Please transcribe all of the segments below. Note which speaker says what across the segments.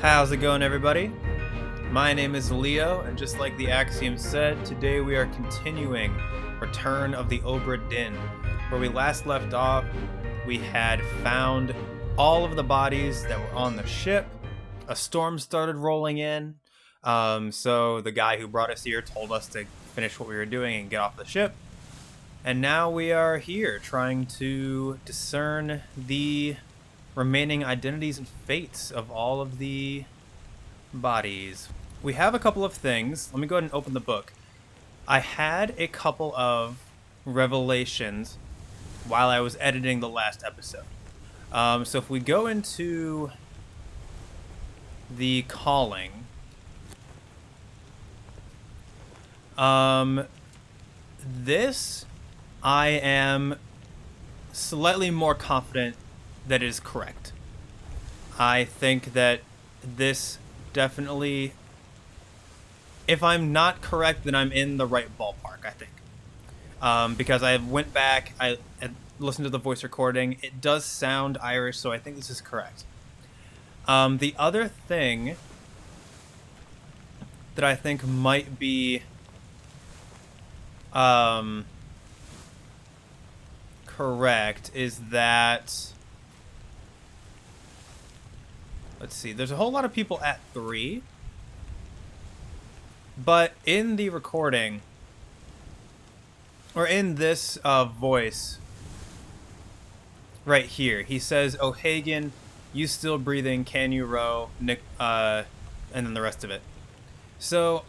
Speaker 1: How's it going, everybody? My name is Leo, and just like the axiom said, today we are continuing Return of the Obra Dinn. Where we last left off, we had found all of the bodies that were on the ship. A storm started rolling in, so the guy who brought us here told us to finish what we were doing and get off the ship. And now we are here trying to discern the remaining identities and fates of all of the bodies. We have a couple of things. Let me go ahead and open the book. I had a couple of revelations while I was editing the last episode. So if we go into the calling, this I am slightly more confident that it is correct. I think that this definitely, if I'm not correct, then I'm in the right ballpark, I think. Because I went back, I listened to the voice recording. It does sound Irish, so I think this is correct. The other thing that I think might be correct is that, let's see, there's a whole lot of people at 3, but in the recording, or in this voice right here, he says, "O'Hagan, you still breathing, can you row?" Nick, and then the rest of it. So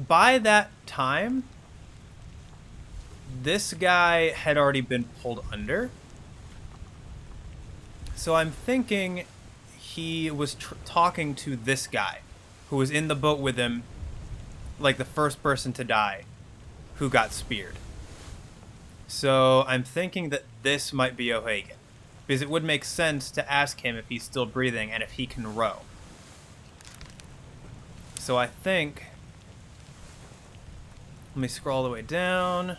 Speaker 1: by that time, this guy had already been pulled under. So I'm thinking he was talking to this guy who was in the boat with him, like the first person to die, who got speared. So I'm thinking that this might be O'Hagan, because it would make sense to ask him if he's still breathing and if he can row. So I think, let me scroll all the way down.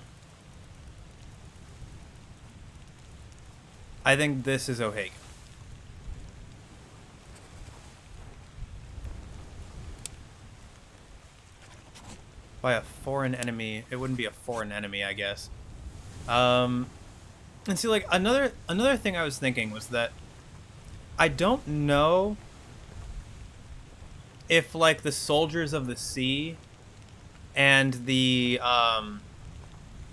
Speaker 1: I think this is O'Hagan. By a foreign enemy, it wouldn't be a foreign enemy, I guess. And see, like, another thing I was thinking was that I don't know if, like, the soldiers of the sea and the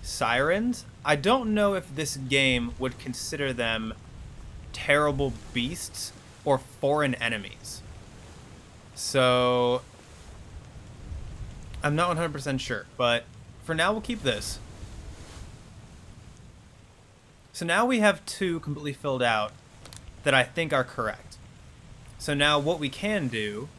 Speaker 1: sirens, I don't know if this game would consider them terrible beasts or foreign enemies. So I'm not 100% sure, but for now we'll keep this. So now we have 2 completely filled out that I think are correct. So now what we can do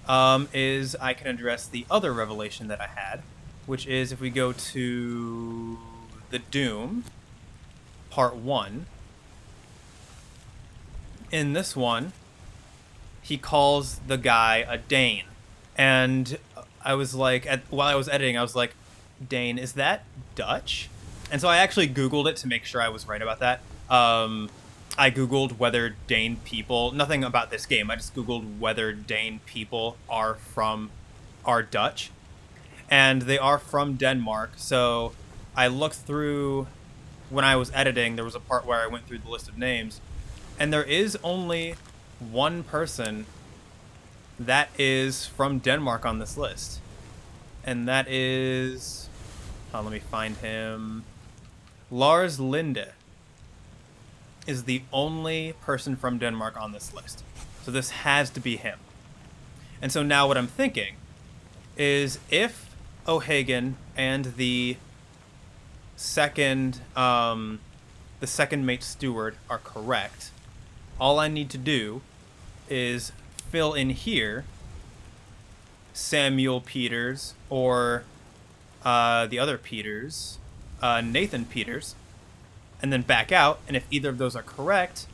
Speaker 1: is I can address the other revelation that I had, which is if we go to the Doom, part 1. In this one, he calls the guy a Dane. And I was like, while I was editing, I was like, Dane, is that Dutch? And so I actually Googled it to make sure I was right about that. I Googled whether Dane people, nothing about this game, I just Googled whether Dane people are Dutch. And they are from Denmark, so I looked through, when I was editing, there was a part where I went through the list of names, and there is only one person that is from Denmark on this list. And that is, let me find him. Lars Linde is the only person from Denmark on this list. So this has to be him. And so now what I'm thinking is if O'Hagan and the second mate steward are correct, all I need to do is fill in here Samuel Peters or the other Peters, Nathan Peters, and then back out, and if either of those are correct,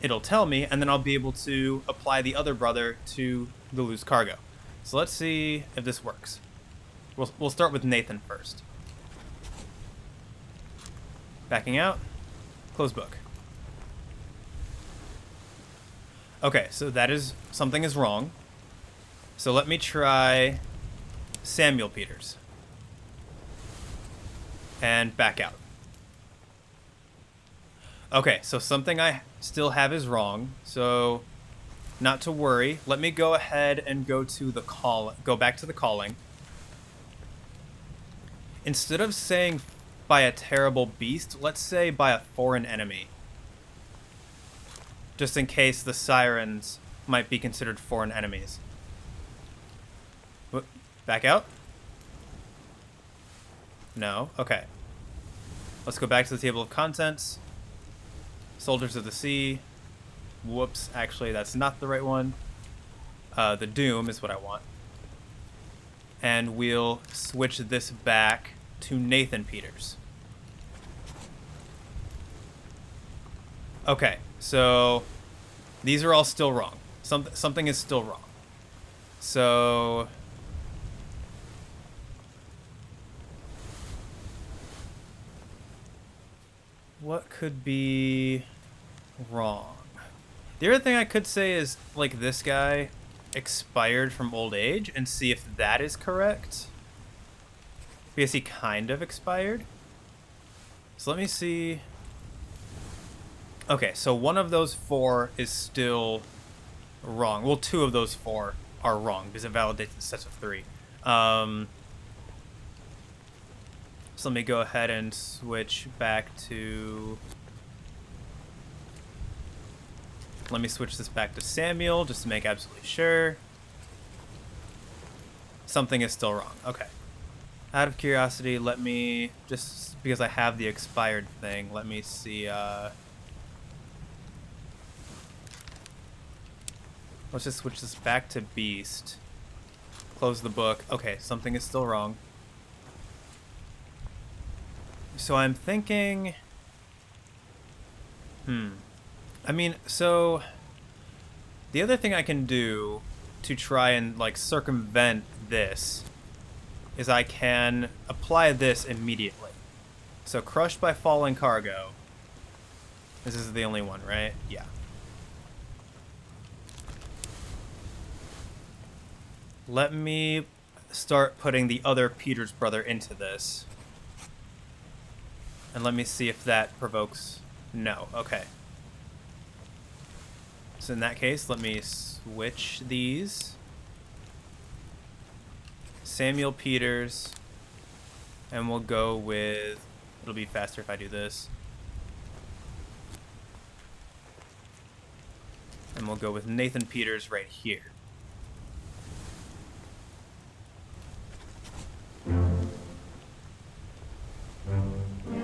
Speaker 1: it'll tell me, and then I'll be able to apply the other brother to the loose cargo. So let's see if this works. We'll start with Nathan first. Backing out, close book. Okay, so that is... something is wrong. So let me try Samuel Peters. And back out. Okay, so something I still have is wrong. So, not to worry. Let me go ahead and go to the go back to the calling. Instead of saying by a terrible beast, let's say by a foreign enemy. Just in case the sirens might be considered foreign enemies. Back out? No? Okay. Let's go back to the table of contents. Soldiers of the Sea. Whoops, actually that's not the right one. The Doom is what I want. And we'll switch this back to Nathan Peters. Okay, so these are all still wrong. Something is still wrong. So... what could be wrong? The other thing I could say is, like, this guy expired from old age, and see if that is correct. Because he kind of expired. So let me see. Okay, so one of those 4 is still wrong. Well, 2 of those 4 are wrong, because it validates the sets of 3. So let me go ahead and switch back to... let me switch this back to Samuel, just to make absolutely sure. Something is still wrong. Okay. Out of curiosity, let me... just because I have the expired thing, let me see... let's just switch this back to Beast. Close the book. Okay, something is still wrong. So I'm thinking... I mean, so... the other thing I can do to try and, like, circumvent this is I can apply this immediately. So crushed by falling cargo. This is the only one, right? Yeah. Let me start putting the other Peter's brother into this. And let me see if that provokes... no. Okay. So in that case, let me switch these. Samuel Peters. And we'll go with... it'll be faster if I do this. And we'll go with Nathan Peters right here.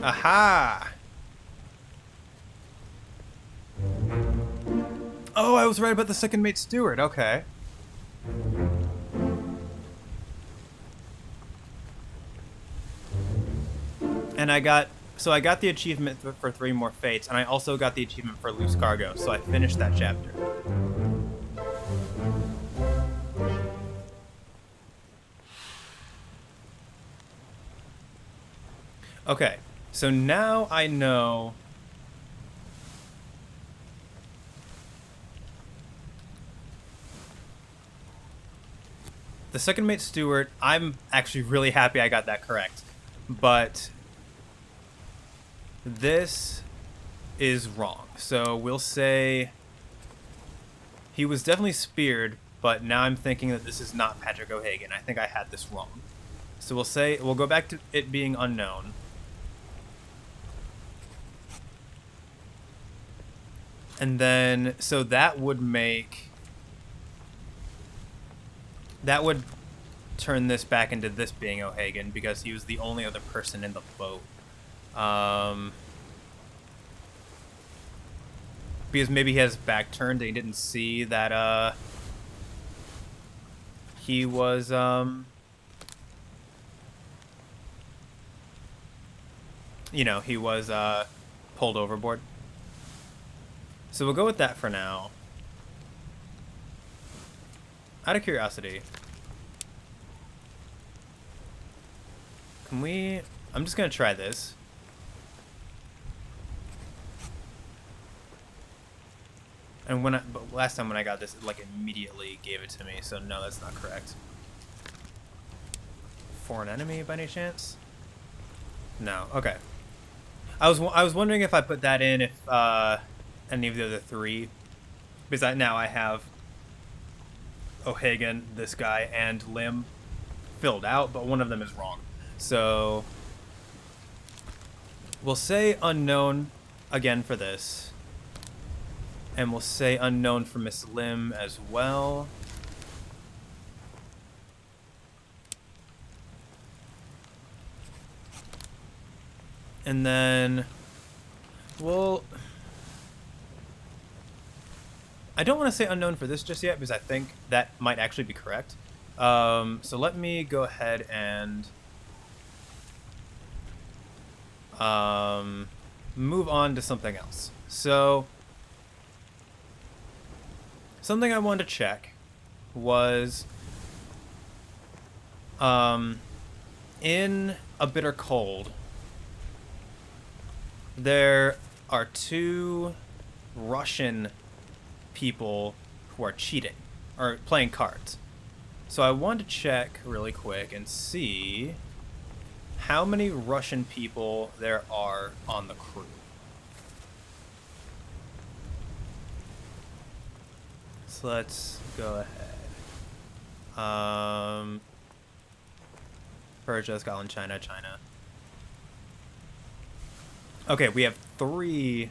Speaker 1: Aha! Oh, I was right about the second mate steward. Okay. And I got the achievement for 3 more fates, and I also got the achievement for loose cargo, so I finished that chapter. Okay, so now I know... the second mate steward, I'm actually really happy I got that correct. But this is wrong. So we'll say he was definitely speared, but now I'm thinking that this is not Patrick O'Hagan. I think I had this wrong. So we'll go back to it being unknown. And then, so that would turn this back into this being O'Hagan, because he was the only other person in the boat. Because maybe he has his back turned and he didn't see that he was he was pulled overboard. So we'll go with that for now. Out of curiosity, can we... I'm just going to try this. And but last time when I got this, it like immediately gave it to me. So no, that's not correct. Foreign enemy by any chance? No. Okay. I was wondering if I put that in if any of the other three, because now I have O'Hagan, this guy, and Lim filled out, but one of them is wrong. So we'll say unknown again for this. And we'll say unknown for Miss Lim as well. And then we'll... I don't want to say unknown for this just yet because I think that might actually be correct. So let me go ahead and move on to something else. So something I wanted to check was in A Bitter Cold, there are 2 Russian people who are cheating or playing cards. So I wanted to check really quick and see how many Russian people there are on the crew. So let's go ahead. Persia, Scotland, China. Okay, we have 3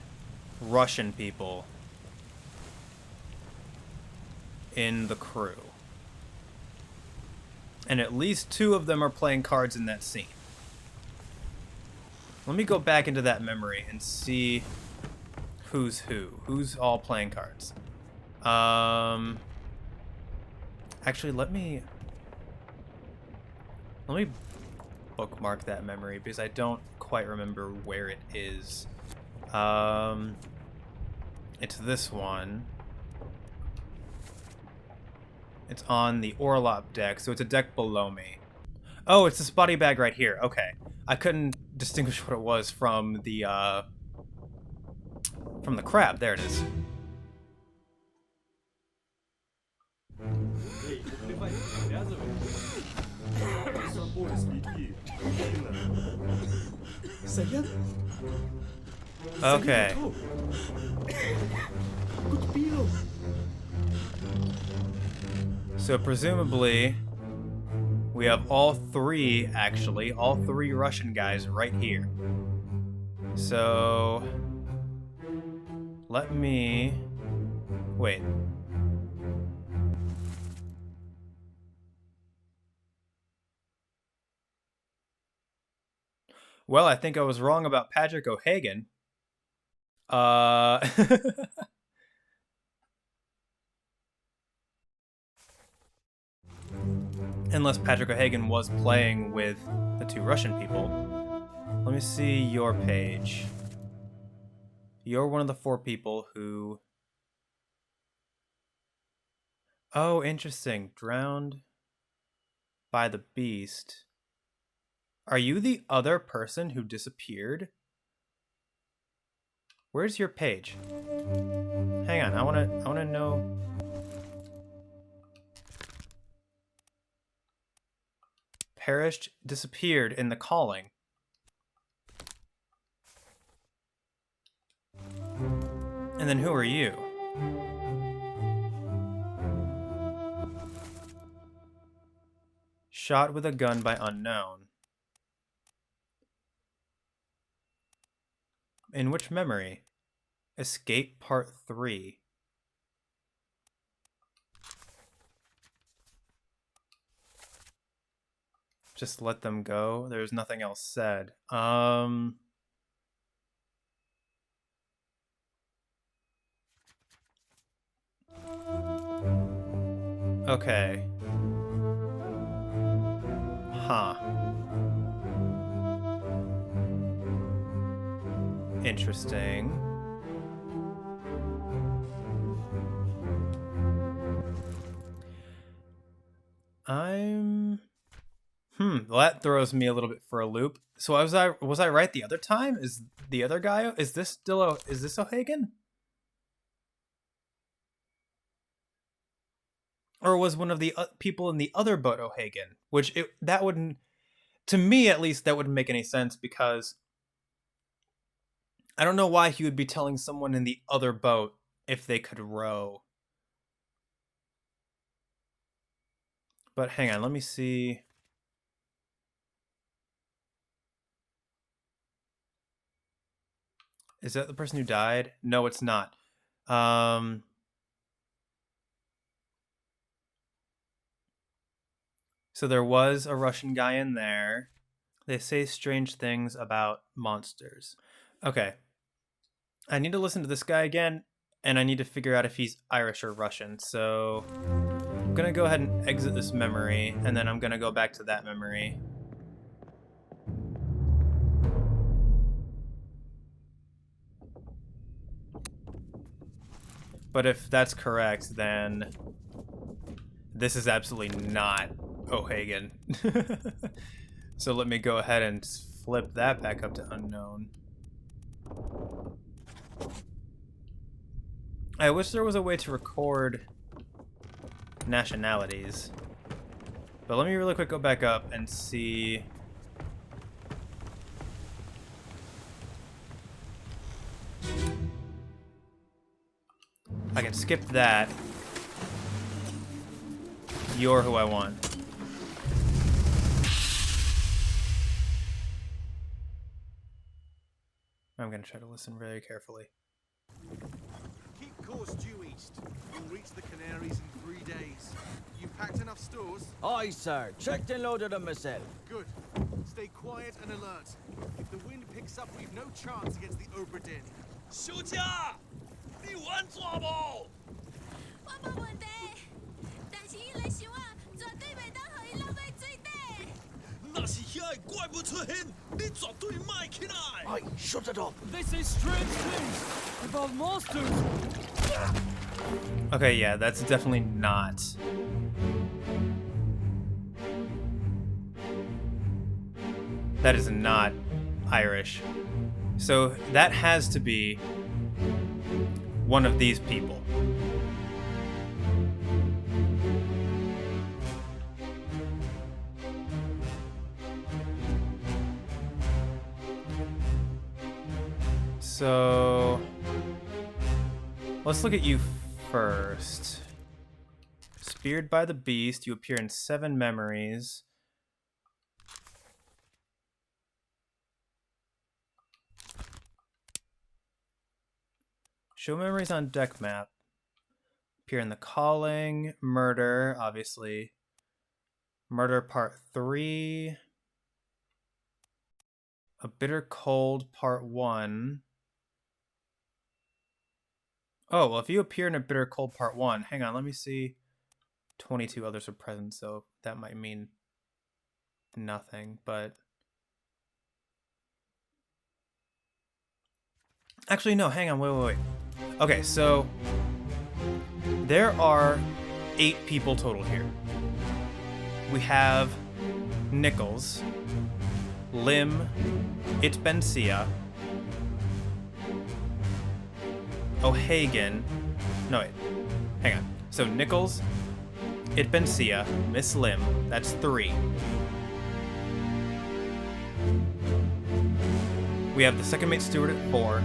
Speaker 1: Russian people in the crew. And at least 2 of them are playing cards in that scene. Let me go back into that memory and see who's who. Who's all playing cards. Actually, let me bookmark that memory because I don't quite remember where it is. It's this one. It's on the Orlop deck, so it's a deck below me. Oh, it's this body bag right here. Okay. I couldn't distinguish what it was from the crab. There it is. Okay. So presumably, we have all 3, actually, all 3 Russian guys right here. So let me... Wait. Well, I think I was wrong about Patrick O'Hagan. Unless Patrick O'Hagan was playing with the 2 Russian people. Let me see your page. You're one of the 4 people who... Oh, interesting. Drowned by the beast. Are you the other person who disappeared? Where's your page? Hang on, I wanna know. Perished, disappeared in the calling. And then who are you? Shot with a gun by unknown. In which memory? Escape Part 3. Just let them go. There's nothing else said. Okay. Huh. Interesting. Well, that throws me a little bit for a loop. So was I right the other time? Is the other guy, is this O'Hagan? Or was one of the people in the other boat O'Hagan? That wouldn't, to me at least, that wouldn't make any sense because I don't know why he would be telling someone in the other boat if they could row. But hang on, let me see. Is that the person who died? No, it's not. So there was a Russian guy in there. They say strange things about monsters. Okay. I need to listen to this guy again, and I need to figure out if he's Irish or Russian. So I'm going to go ahead and exit this memory, and then I'm going to go back to that memory. But if that's correct, then this is absolutely not O'Hagan. So let me go ahead and flip that back up to unknown. I wish there was a way to record nationalities. But let me really quick go back up and see. I can skip that. You're who I want. I'm gonna try to listen very carefully.
Speaker 2: Keep course due east. You'll reach the Canaries in 3 days. You packed enough stores?
Speaker 3: Aye, sir. Checked and loaded them myself.
Speaker 2: Good. Stay quiet and alert. If the wind picks up, we've no chance against the Obra Dinn.
Speaker 4: 休假，你玩抓不？
Speaker 5: 我冇问题，但是伊来想啊，绝对袂当互伊落去水底。
Speaker 4: 那是遐个怪物出现，你绝对卖起来。
Speaker 3: Aye, shut it up.
Speaker 6: They say strange things about monsters.
Speaker 1: Okay, yeah, that's definitely not. That is not Irish. So that has to be one of these people. So let's look at you first. Speared by the beast, you appear in 7 memories. Show memories on deck map. Appear in the calling, murder, obviously. Murder part 3. A bitter cold part 1. Oh, well, if you appear in a bitter cold part 1, hang on, let me see. 22 others are present, so that might mean nothing, but actually no, hang on, wait. Okay, so there are 8 people total here. We have Nichols, Lim, Itbensia, O'Hagan. No, wait. Hang on. So Nichols, Itbensia, Miss Lim. That's 3. We have the second mate steward at 4.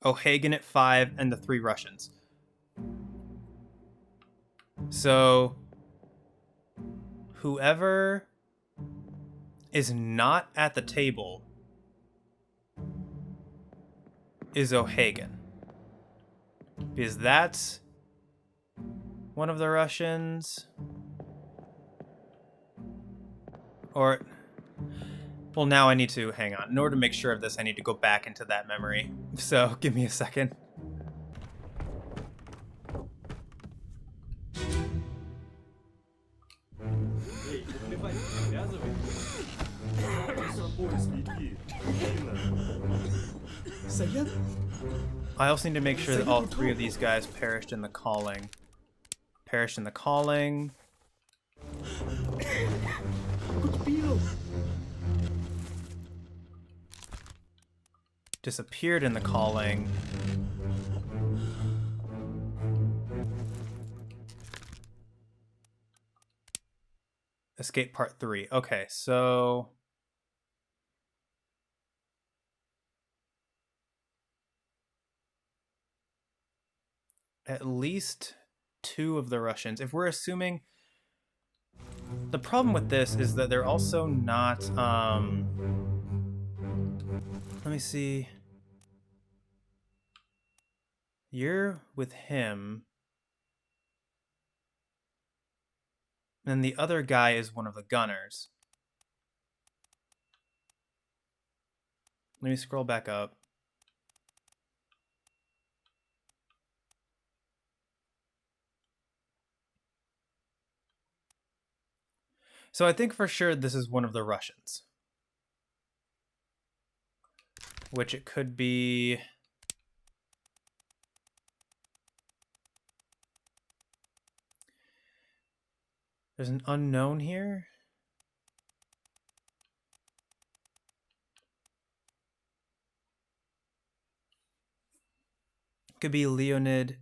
Speaker 1: O'Hagan at 5, and the 3 Russians. So whoever is not at the table is O'Hagan. Because that's one of the Russians. Or, well, now I need to, hang on. In order to make sure of this, I need to go back into that memory. So, give me a second. I also need to make sure that all 3 of these guys perished in the calling. Perished in the calling. Disappeared in the calling. Escape Part 3. Okay, so... at least 2 of the Russians. If we're assuming... the problem with this is that they're also not... let me see... you're with him. And the other guy is one of the gunners. Let me scroll back up. So I think for sure this is one of the Russians. Which it could be... there's an unknown here. It could be Leonid,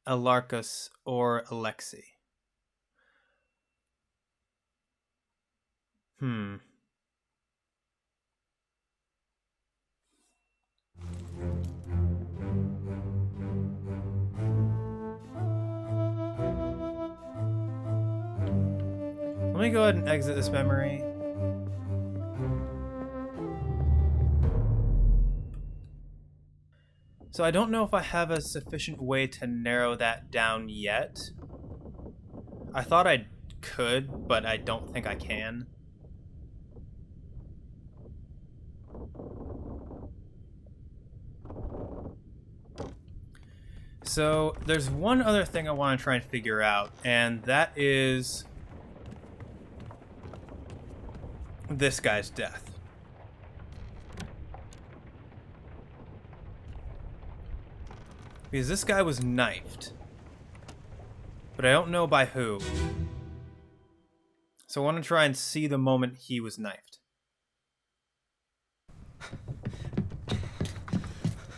Speaker 1: Alarkus, or Alexei. Let me go ahead and exit this memory. So I don't know if I have a sufficient way to narrow that down yet. I thought I could, but I don't think I can. So there's one other thing I want to try and figure out, and that is this guy's death. Because this guy was knifed. But I don't know by who. So I want to try and see the moment he was knifed.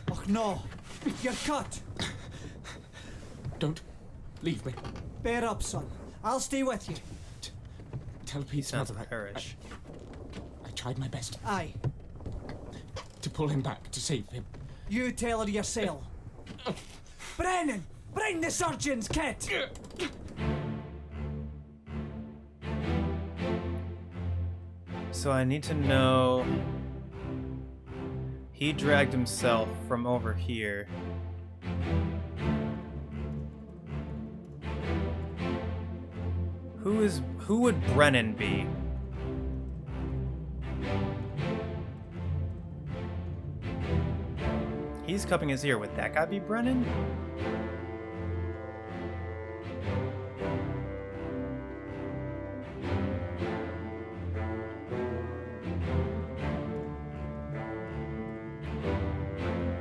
Speaker 6: Oh no! You're cut!
Speaker 7: Don't leave me.
Speaker 6: Bear up, son. I'll stay with you.
Speaker 7: Tell
Speaker 1: He
Speaker 7: Pete's
Speaker 1: sounds
Speaker 7: mother
Speaker 1: Irish.
Speaker 7: I tried my best
Speaker 6: Aye.
Speaker 7: to pull him back, to save him.
Speaker 6: You tell her yourself. Brennan! Bring the surgeon's kit!
Speaker 1: So I need to know... he dragged himself from over here. Who would Brennan be? He's cupping his ear. Would that guy be Brennan?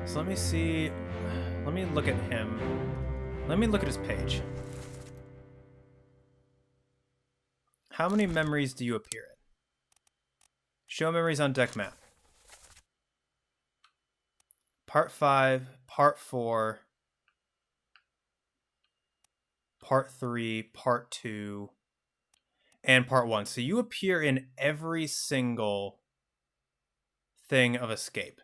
Speaker 1: So let me see. Let me look at him. Let me look at his page. How many memories do you appear in? Show memories on deck map. Part 5, Part 4, Part 3, Part 2, and Part 1. So you appear in every single thing of escape.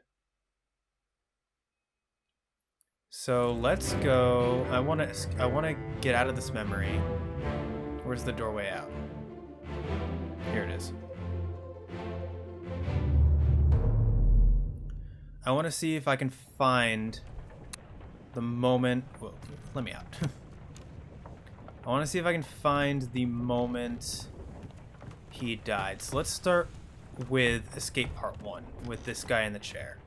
Speaker 1: So let's go. I want to get out of this memory. Where's the doorway out? Here it is. I want to see if I can find the moment... well, let me out. I want to see if I can find the moment he died. So let's start with Escape Part 1, with this guy in the chair.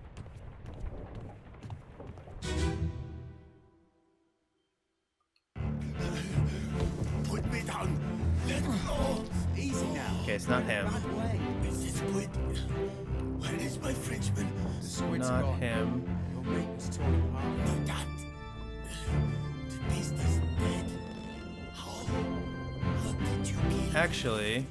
Speaker 4: Put me down. Let go.
Speaker 2: Easy now.
Speaker 1: Okay, it's not him.
Speaker 2: Bad way.
Speaker 4: It's the squid. Where is my Frenchman?
Speaker 2: The squid's
Speaker 1: Not
Speaker 2: gone.
Speaker 1: him.
Speaker 2: Your mate was torn apart.
Speaker 4: No, that. The beast is dead. How? How did you kill him?
Speaker 1: Actually...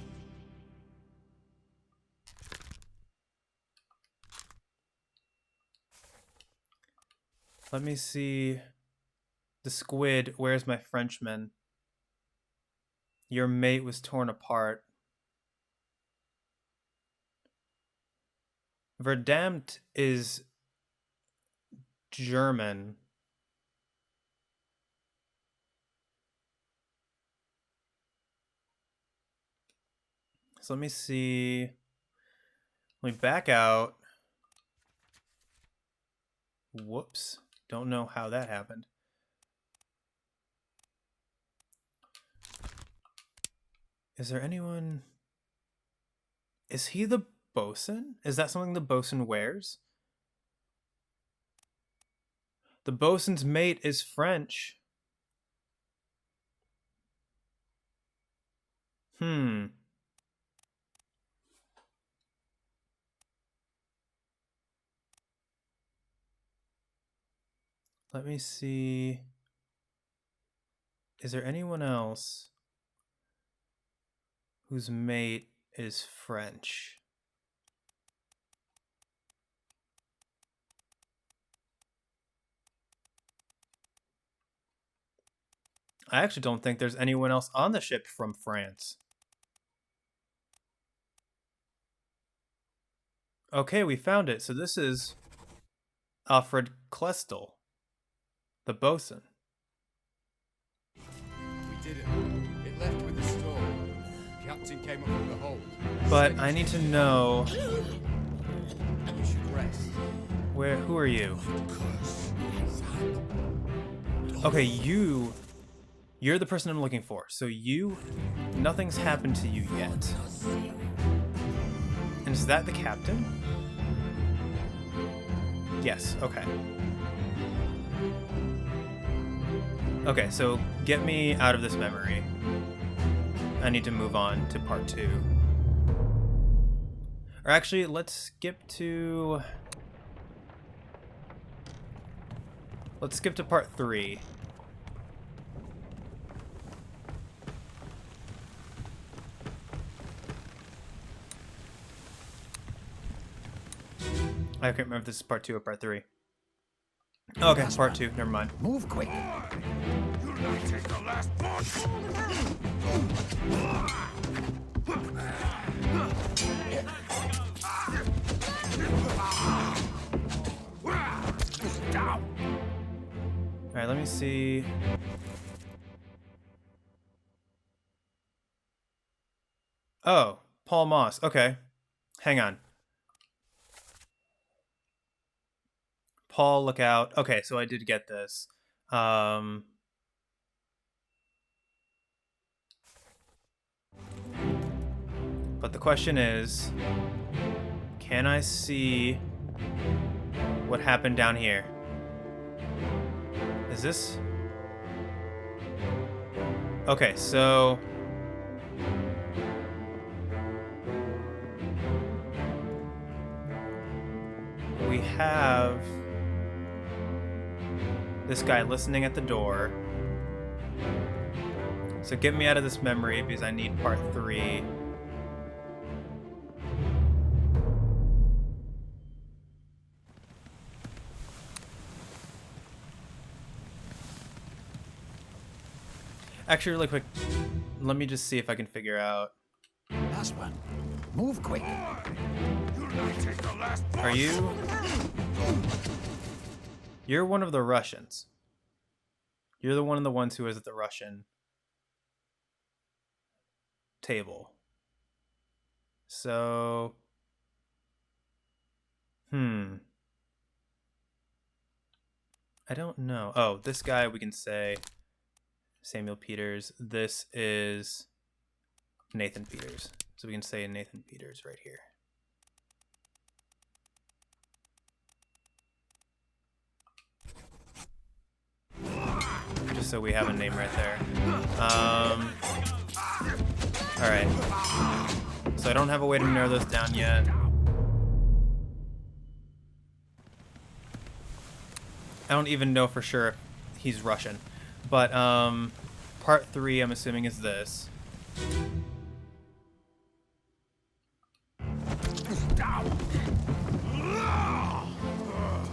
Speaker 1: let me see. The squid, where's my Frenchman? Your mate was torn apart. Verdammt is German. So let me see. Let me back out. Whoops. Don't know how that happened. Is there anyone... Is he the bosun? Is that something the bosun wears? The bosun's mate is French. Hmm. Let me see. Is there anyone else whose mate is French? I actually don't think there's anyone else on the ship from France. Okay, we found it. So this is Alfred Klestel, the bosun.
Speaker 8: We did it. It left with the storm. Captain came up from the hold.
Speaker 1: But I need to know
Speaker 8: You should rest.
Speaker 1: who are you? Okay, you're the person I'm looking for. So nothing's happened to you yet. And is that the captain? Yes, okay. Okay, so get me out of this memory. I need to move on to part 2. Or actually, let's skip to part 3. I can't remember if this is part 2 or part 3. Okay, part 2. Never mind.
Speaker 3: Move quick.
Speaker 2: You'll not take the last punch.
Speaker 1: All right, let me see. Oh, Paul Moss. Okay, hang on. Paul, look out. Okay, so I did get this. But the question is, can I see what happened down here? Is this... Okay, so... we have this guy listening at the door. So get me out of this memory because I need part 3. Actually, really quick, let me just see if I can figure out.
Speaker 3: Last one. Move quick.
Speaker 2: You'll not take the last punch.
Speaker 1: Are you... You're one of the Russians. You're the one of the ones who is at the Russian table. So... I don't know. Oh, this guy we can say Samuel Peters. This is Nathan Peters. So we can say Nathan Peters right here. Just so we have a name right there. Alright. So I don't have a way to narrow those down yet. I don't even know for sure if he's Russian. But, part 3, I'm assuming, is this.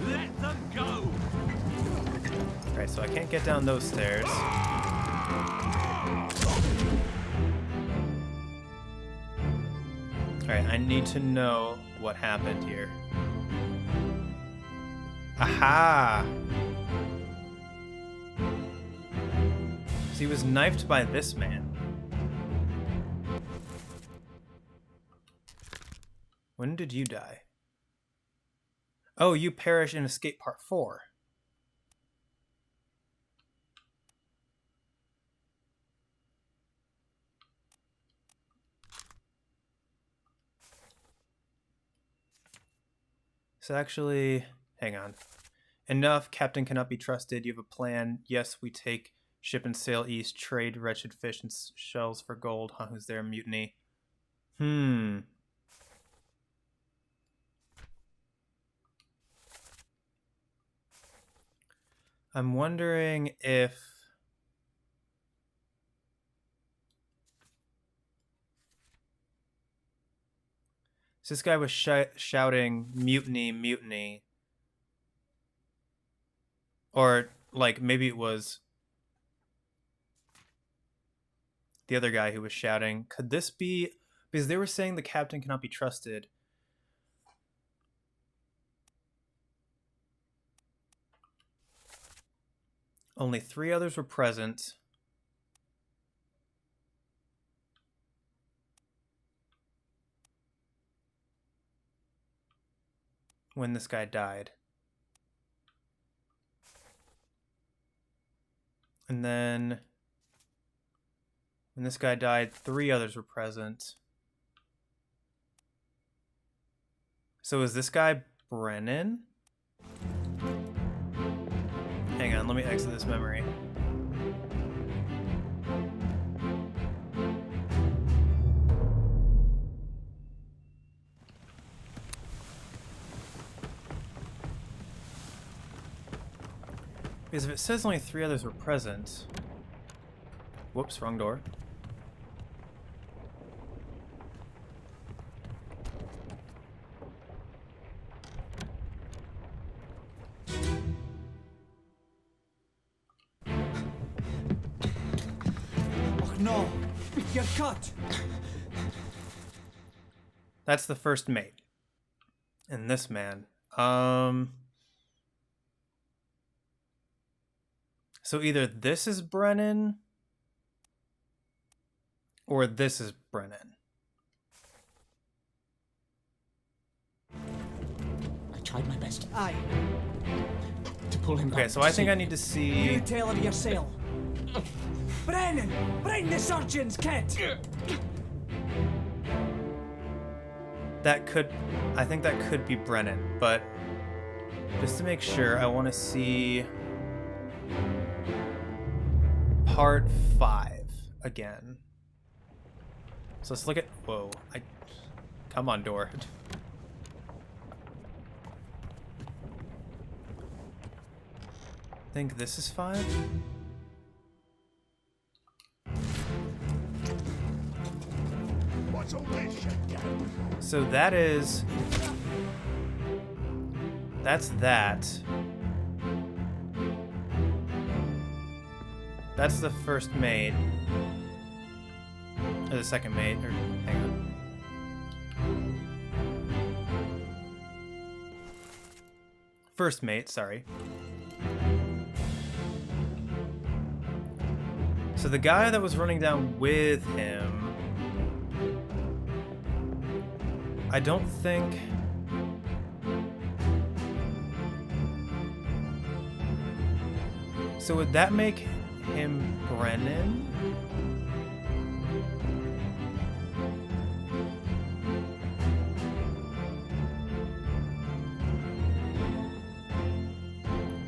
Speaker 2: Let them go.
Speaker 1: Alright, so I can't get down those stairs. Alright, I need to know what happened here. Aha! So he was knifed by this man. When did you die? Oh, you perish in Escape Part 4. So actually, hang on. Enough, Captain cannot be trusted. You have a plan. Yes, we take ship and sail east, trade wretched fish and shells for gold. Huh, who's there? Mutiny. I'm wondering if... So this guy was shouting, mutiny, mutiny. Or, like, maybe it was the other guy who was shouting. Could this be... Because they were saying the captain cannot be trusted. Only 3 others were present. When this guy died. And then when this guy died, 3 others were present. So is this guy Brennan? Hang on, let me exit this memory. Because if it says only 3 others were present... Whoops, wrong door.
Speaker 6: Oh no! You're cut!
Speaker 1: That's the first mate. And this man. So either this is Brennan... or this is Brennan.
Speaker 7: I tried my best
Speaker 6: Aye.
Speaker 7: to pull him back.
Speaker 1: Okay, so
Speaker 7: to
Speaker 1: I think
Speaker 7: save
Speaker 1: I need
Speaker 7: him.
Speaker 1: to see...
Speaker 6: You tell her yourself. Brennan! Bring the surgeons, kid!
Speaker 1: That could... I think that could be Brennan, but... just to make sure, I want to see... Part 5 again. So let's look at... Whoa. Come on, door. I think this is 5?
Speaker 3: What's all this shit, Dad?
Speaker 1: So that is... That's that. That's the first mate. Or the second mate, or hang on. First mate, sorry. So the guy that was running down with him... I don't think... So would that make him Brennan?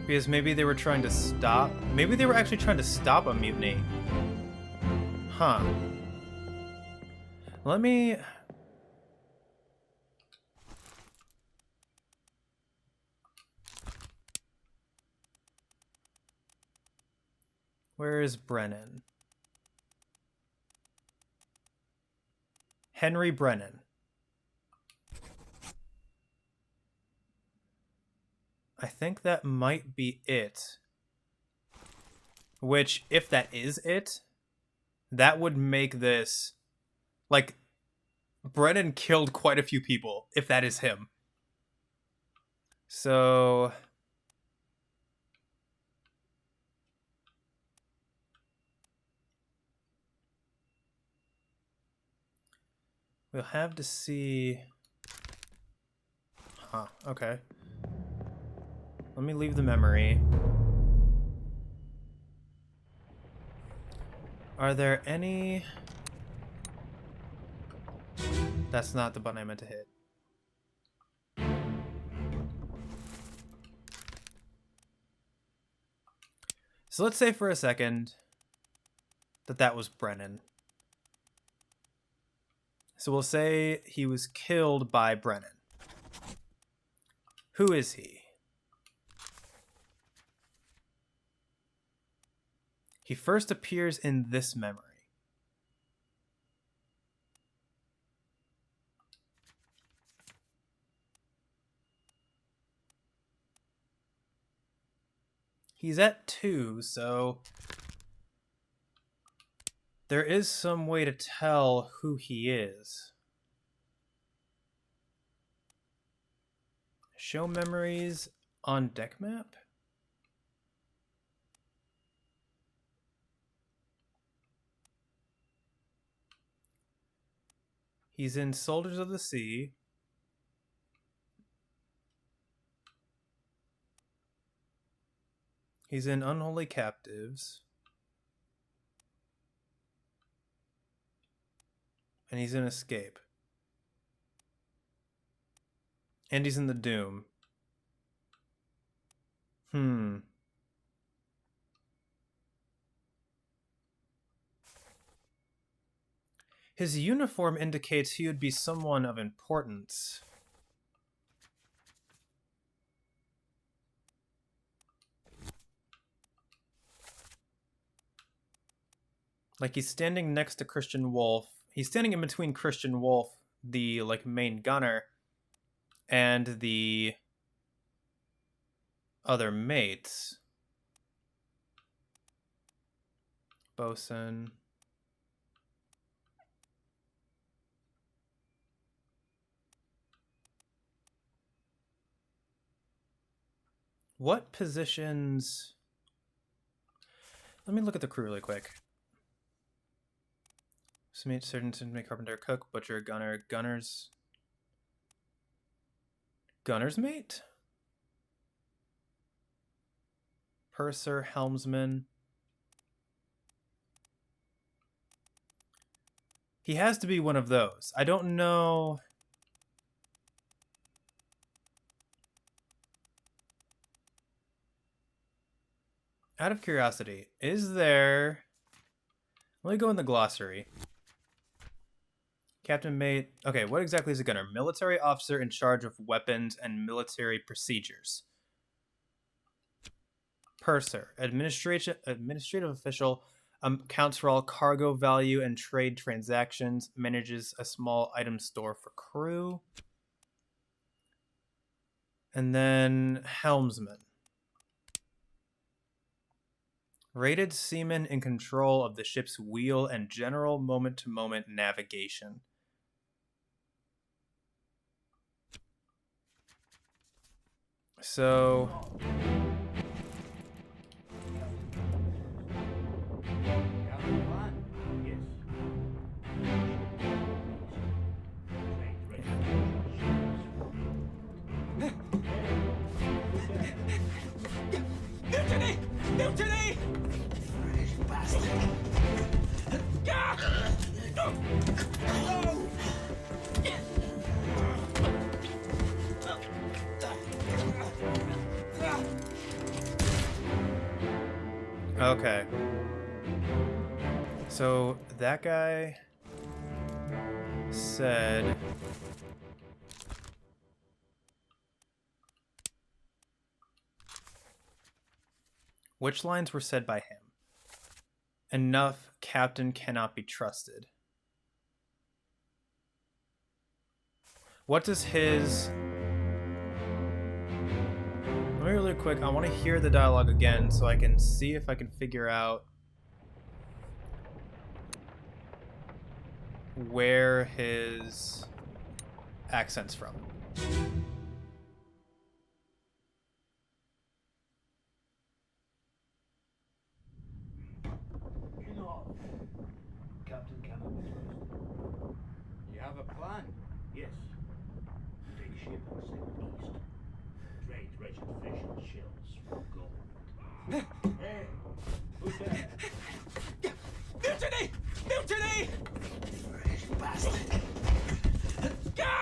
Speaker 1: Because maybe they were trying to stop... Maybe they were actually trying to stop a mutiny. Huh. Let me... Where is Brennan? Henry Brennan. I think that might be it. Which, if that is it, that would make this... Like, Brennan killed quite a few people, if that is him. So... We'll have to see. Huh, okay. Let me leave the memory. Are there any... That's not the button I meant to hit. So let's say for a second that that was Brennan. So we'll say he was killed by Brennan. Who is he? He first appears in this memory. He's at 2, so there is some way to tell who he is. Show memories on deck map? He's in Soldiers of the Sea. He's in Unholy Captives. And he's in Escape. And he's in the Doom. His uniform indicates he would be someone of importance. Like he's standing next to Christian Wolf. He's standing in between Christian Wolf, the like main gunner, and the other mates. Bosun. What positions... Let me look at the crew really quick. Smith, surgeon, make carpenter, cook, butcher, gunner, gunner's mate? Purser, helmsman. He has to be one of those. I don't know... Out of curiosity, is there... Let me go in the glossary. Captain Mate... Okay, what exactly is a gunner? Military officer in charge of weapons and military procedures. Purser. Administrative official. Accounts for all cargo value and trade transactions. Manages a small item store for crew. And then helmsman. Rated seaman in control of the ship's wheel and general moment-to-moment navigation. So...
Speaker 6: Mutiny! Mutiny!
Speaker 1: Okay. So that guy said... Which lines were said by him? Enough, captain cannot be trusted. What does his... Let me really quick, I want to hear the dialogue again so I can see if I can figure out where his accent's from.
Speaker 8: You have a plan?
Speaker 6: Mutiny! Mutiny!
Speaker 3: Bastard.
Speaker 6: No!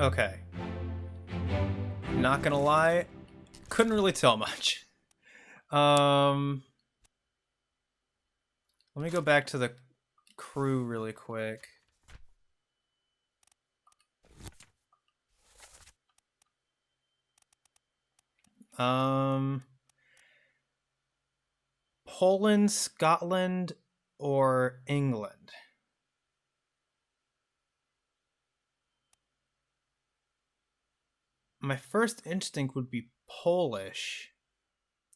Speaker 1: Okay. Not gonna lie, couldn't really tell much. Let me go back to the crew really quick. Poland, Scotland, or England? My first instinct would be Polish.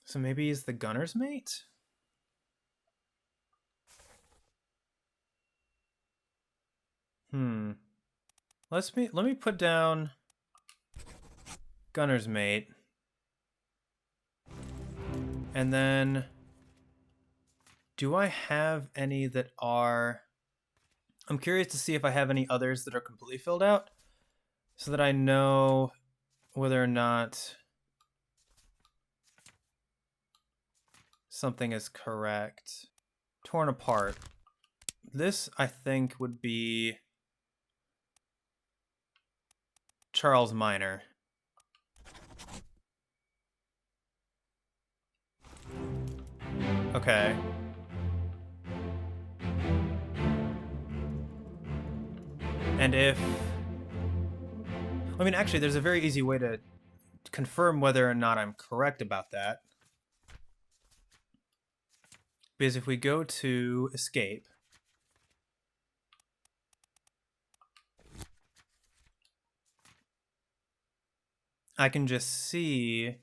Speaker 1: So maybe he's the gunner's mate? Let me put down gunner's mate. And then do I have any that are... I'm curious to see if I have any others that are completely filled out so that I know whether or not something is correct. Torn apart. This, I think, would be Charles Minor. Okay. And if... I mean, actually, there's a very easy way to confirm whether or not I'm correct about that. Because if we go to escape, I can just see...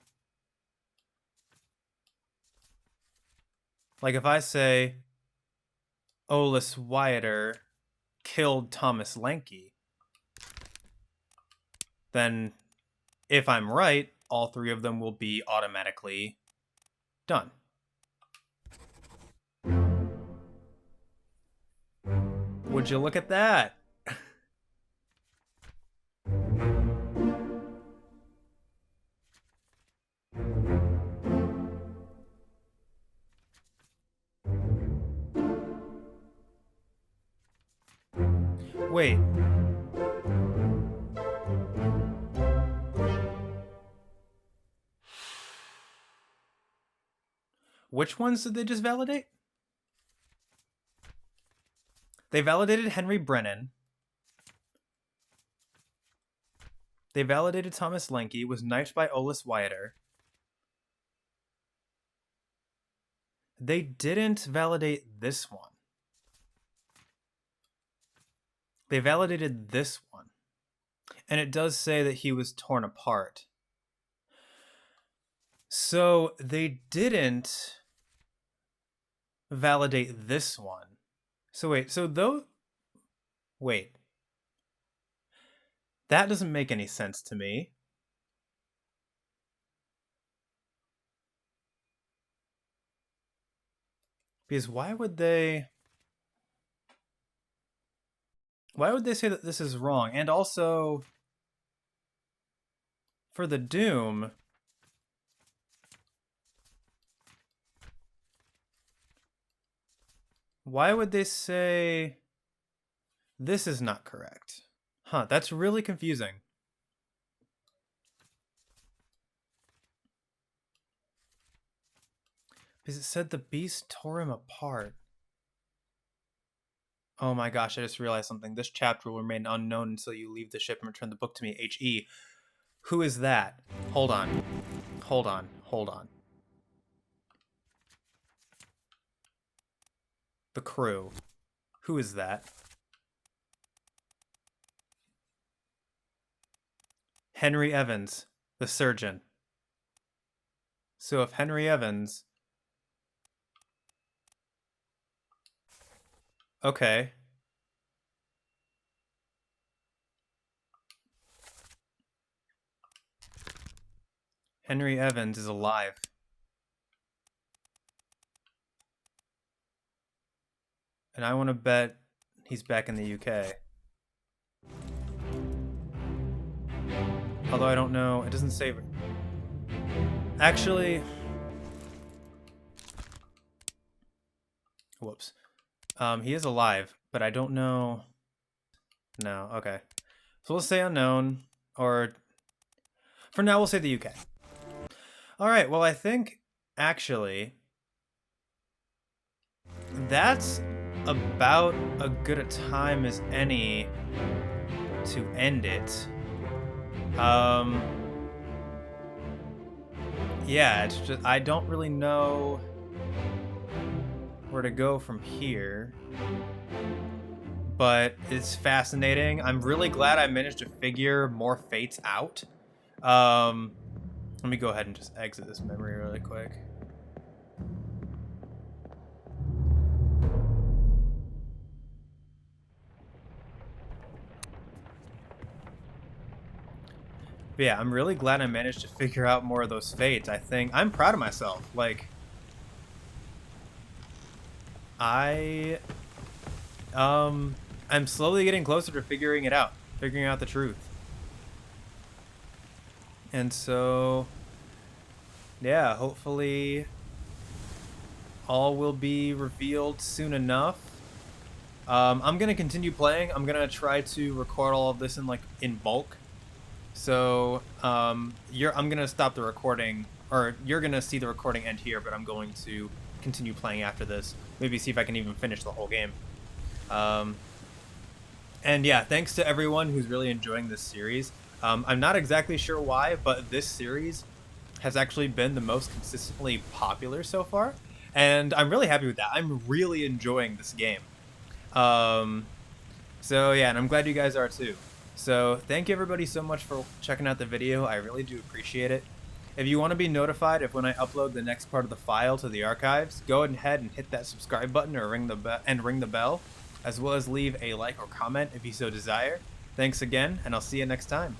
Speaker 1: Like if I say, Olus Wyatter killed Thomas Lanky, then if I'm right, all three of them will be automatically done. Would you look at that? Wait. Which ones did they just validate? They validated Henry Brennan. They validated Thomas Lanky, was knifed by Olus Wyatter. They didn't validate this one. They validated this one. And it does say that he was torn apart. So they didn't validate this one. So wait, so though... Wait. That doesn't make any sense to me. Because why would they say that this is wrong? And also, for the Doom, why would they say this is not correct? Huh, that's really confusing. Because it said the beast tore him apart. Oh my gosh, I just realized something. This chapter will remain unknown until you leave the ship and return the book to me, H.E. Who is that? Hold on. Hold on. Hold on. The crew. Who is that? Henry Evans, the surgeon. So if Henry Evans... Okay. Henry Evans is alive. And I want to bet he's back in the UK. Although I don't know. It doesn't say... Actually... Whoops. He is alive, but I don't know... No, okay. So we'll say unknown, or... For now, we'll say the UK. Alright, well, I think, actually... That's about as good a time as any to end it. Yeah, it's just, I don't really know where to go from here, but it's fascinating. I'm really glad I managed to figure more fates out. Let me go ahead and just exit this memory really quick. But yeah, I'm really glad I managed to figure out more of those fates. I think I'm proud of myself. Like, I'm slowly getting closer to figuring it out, figuring out the truth. And so, yeah, hopefully all will be revealed soon enough. I'm gonna continue playing. I'm gonna try to record all of this in bulk. So, I'm gonna stop the recording, or you're gonna see the recording end here, but I'm going to continue playing after this. Maybe see if I can even finish the whole game. And yeah, thanks to everyone who's really enjoying this series. I'm not exactly sure why, but this series has actually been the most consistently popular so far. And I'm really happy with that. I'm really enjoying this game. So yeah, and I'm glad you guys are too. So thank you everybody so much for checking out the video. I really do appreciate it. If you want to be notified if when I upload the next part of the file to the archives, go ahead and hit that subscribe button or ring the bell, as well as leave a like or comment if you so desire. Thanks again, and I'll see you next time.